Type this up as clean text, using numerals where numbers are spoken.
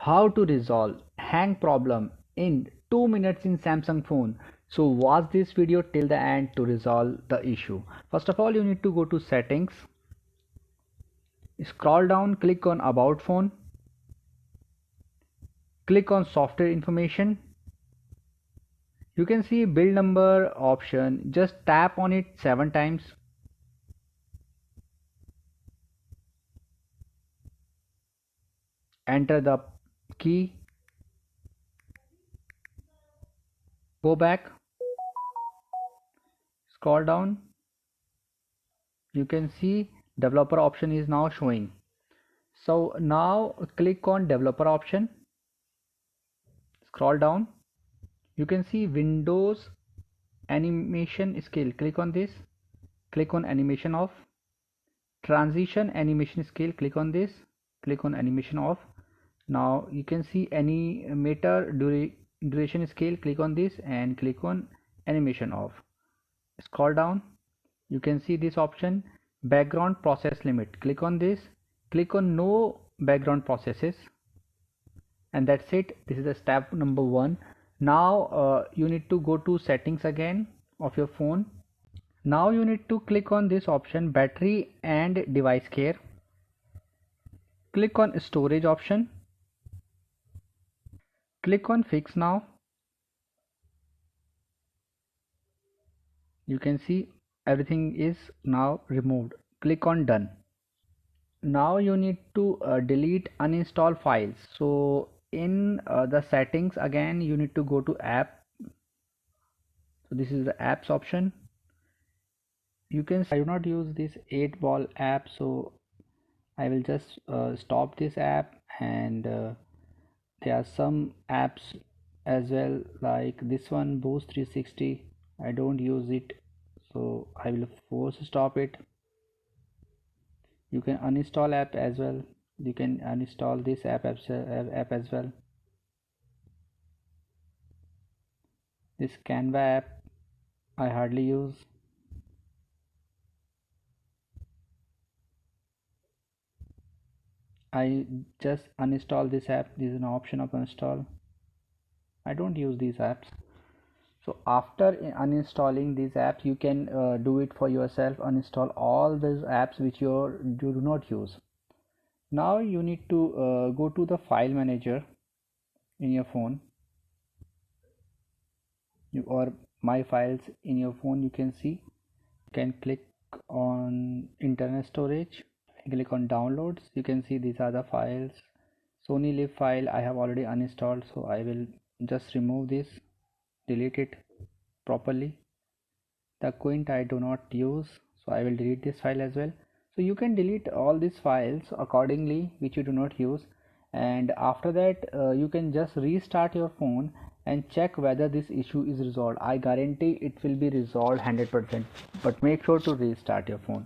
How to resolve hang problem in 2 minutes in Samsung phone. So watch this video till the end to resolve the issue. First of all, you need to go to settings, scroll down, click on about phone, click on software information. You can see build number option, just tap on it 7 times. Enter the key, go back, scroll down. You can see developer option is now showing. So now click on developer option, scroll down. You can see Windows animation scale, click on this, click on animation off. Transition animation scale, click on this, click on animation off. Now you can see animator duration scale, click on this and click on animation off. Scroll down, you can see this option background process limit, click on this, click on no background processes, and that's it. This is the step number 1. Now you need to go to settings again of your phone. Now you need to click on this option battery and device care. Click on storage option, click on fix now. You can see everything is now removed. Click on done. Now you need to delete uninstall files. So in the settings again you need to go to app. So this is the apps option. You can see I do not use this 8-ball app, so I will just stop this app, and there are some apps as well like this one Boost 360. I don't use it, so I will force stop it. You can uninstall app as well. You can uninstall this app as well. This Canva app I hardly use. I just uninstall this app. This is an option of uninstall. I don't use these apps. So after uninstalling these apps, you can do it for yourself. Uninstall all these apps which you do not use. Now you need to go to the file manager in your phone, or my files in your phone. You can see, you can click on internal storage, click on downloads. You can see these are the files. Sony Live file I have already uninstalled, so I will just remove this, delete it properly. The Quint I do not use, so I will delete this file as well. So you can delete all these files accordingly which you do not use, and after that you can just restart your phone and check whether this issue is resolved. I guarantee it will be resolved 100%, but make sure to restart your phone.